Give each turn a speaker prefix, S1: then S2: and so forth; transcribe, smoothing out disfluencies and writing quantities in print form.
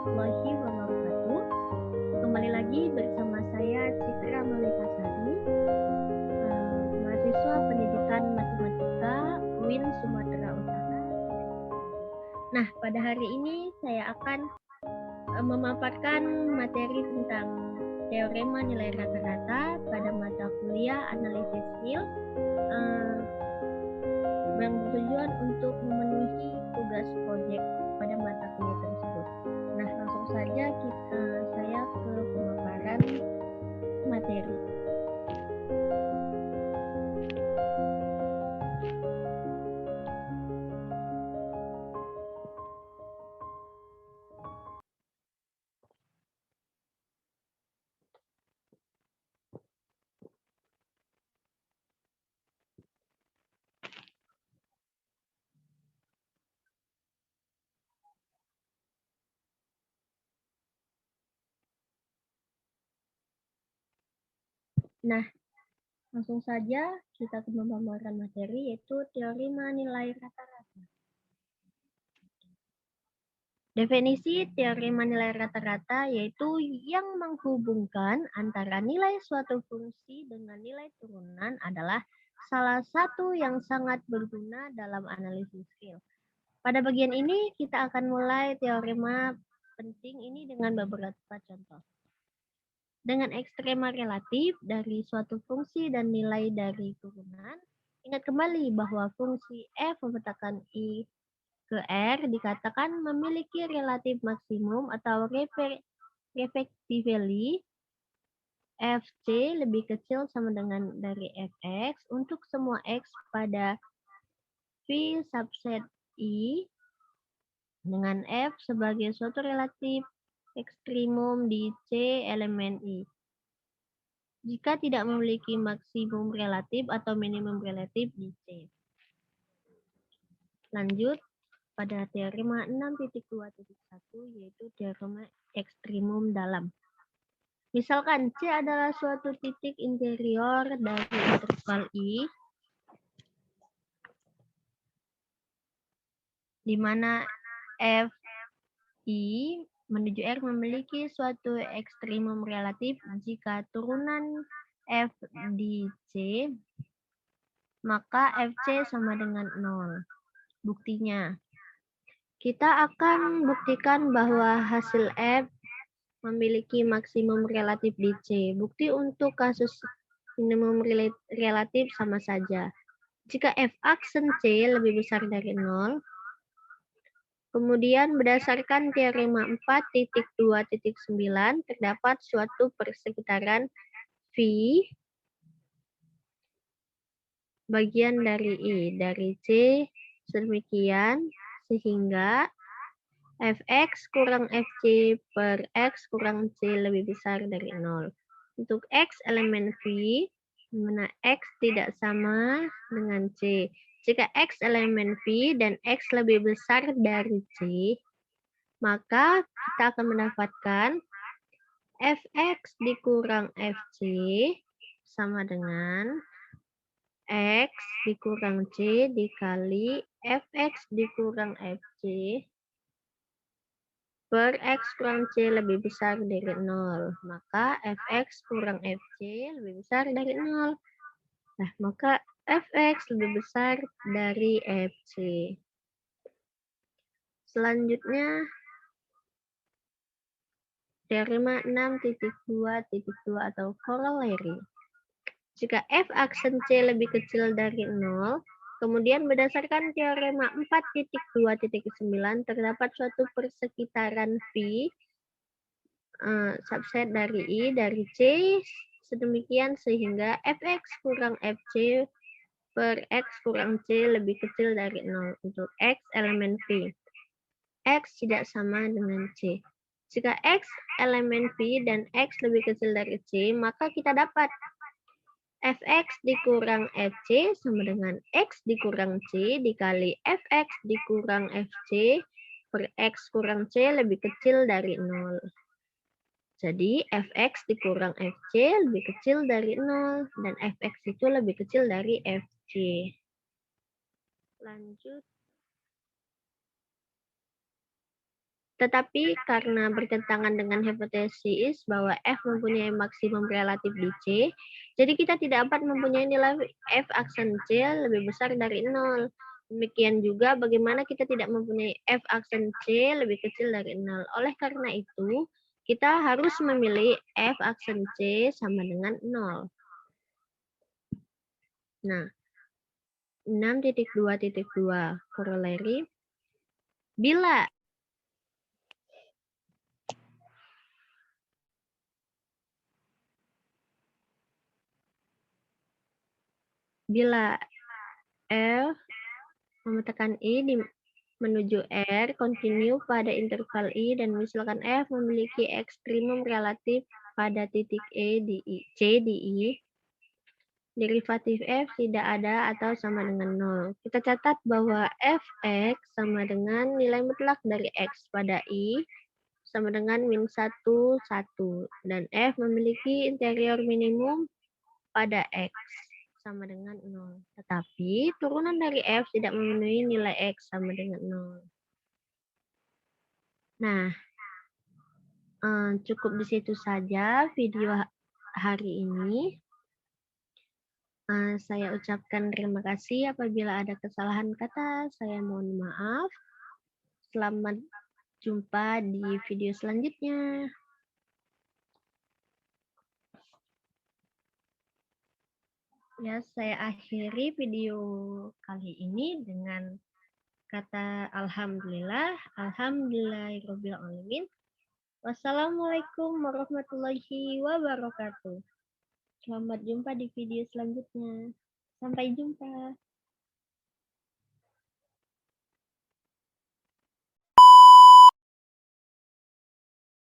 S1: warahmatullahi wabarakatuh. Kembali lagi bersama saya Citra Melikasari, mahasiswa Pendidikan Matematika UIN Sumatera Utara. Nah, pada hari ini saya akan memaparkan materi tentang teorema nilai rata-rata pada mata kuliah analisis field yang bertujuan untuk memenuhi tugas proyek pada mata kuliah tersebut. Nah, langsung saja saya ke pemaparan materi. Nah, langsung saja kita ke pemaparan materi, yaitu teorema nilai rata-rata. Definisi teorema nilai rata-rata yaitu yang menghubungkan antara nilai suatu fungsi dengan nilai turunan adalah salah satu yang sangat berguna dalam analisis field. Pada bagian ini kita akan mulai teorema penting ini dengan beberapa contoh. Dengan ekstrema relatif dari suatu fungsi dan nilai dari turunan, ingat kembali bahwa fungsi f memetakan i ke r dikatakan memiliki relatif maksimum atau effectively fc lebih kecil sama dengan dari fx untuk semua x pada v subset i dengan f sebagai suatu relatif ekstrimum di C elemen I. Jika tidak memiliki maksimum relatif atau minimum relatif di C. Lanjut pada teorema 6.2.1 yaitu teorema ekstrimum dalam. Misalkan C adalah suatu titik interior dari interval I di mana f I menuju R memiliki suatu ekstrimum relatif jika turunan F di C, maka FC sama dengan 0. Buktinya, kita akan buktikan bahwa hasil F memiliki maksimum relatif di C. Bukti untuk kasus minimum relatif sama saja. Jika F aksen C lebih besar dari 0, kemudian berdasarkan teorema 4.2.9 terdapat suatu persekitaran V bagian dari I dari C sedemikian sehingga Fx kurang Fc per X kurang C lebih besar dari 0. Untuk X elemen V, di mana X tidak sama dengan C. Jika X elemen V dan X lebih besar dari C, maka kita akan mendapatkan Fx dikurang Fc sama dengan X dikurang C dikali Fx dikurang Fc per X kurang C lebih besar dari 0. Maka Fx kurang Fc lebih besar dari 0. Nah, maka Fx lebih besar dari Fc. Selanjutnya, teorema 6.2.2 atau corollary. Jika F aksen C lebih kecil dari 0, kemudian berdasarkan teorema 4.2.9 terdapat suatu persekitaran V subset dari I dari C sedemikian sehingga Fx kurang Fc per X kurang C lebih kecil dari 0 untuk X elemen V. X tidak sama dengan C. Jika X elemen V dan X lebih kecil dari C, maka kita dapat Fx dikurang Fc sama dengan X dikurang C dikali Fx dikurang Fc per X kurang C lebih kecil dari 0. Jadi Fx dikurang Fc lebih kecil dari 0 dan Fx itu lebih kecil dari Fc. Lanjut. Tetapi karena bertentangan dengan hipotesis bahwa F mempunyai maksimum relatif di C, jadi kita tidak dapat mempunyai nilai F aksen C lebih besar dari 0. Demikian juga bagaimana kita tidak mempunyai F aksen C lebih kecil dari 0. Oleh karena itu, kita harus memilih F aksen C sama dengan 0. Nah, 6.2.2 corollary. Bila F memetekan I menuju R, continue pada interval I, dan misalkan F memiliki ekstrimum relatif pada titik C di I, derivatif F tidak ada atau sama dengan 0. Kita catat bahwa Fx sama dengan nilai mutlak dari X pada I, sama dengan min 1, 1. Dan F memiliki interior minimum pada X sama dengan 0. Tetapi turunan dari F tidak memenuhi nilai X sama dengan 0. Nah, cukup di situ saja video hari ini. Saya ucapkan terima kasih apabila ada kesalahan kata. Saya mohon maaf. Selamat jumpa di video selanjutnya. Ya, saya akhiri video kali ini dengan kata alhamdulillah, alhamdulillahirabbil alamin. Wassalamualaikum warahmatullahi wabarakatuh. Selamat jumpa di video selanjutnya. Sampai jumpa.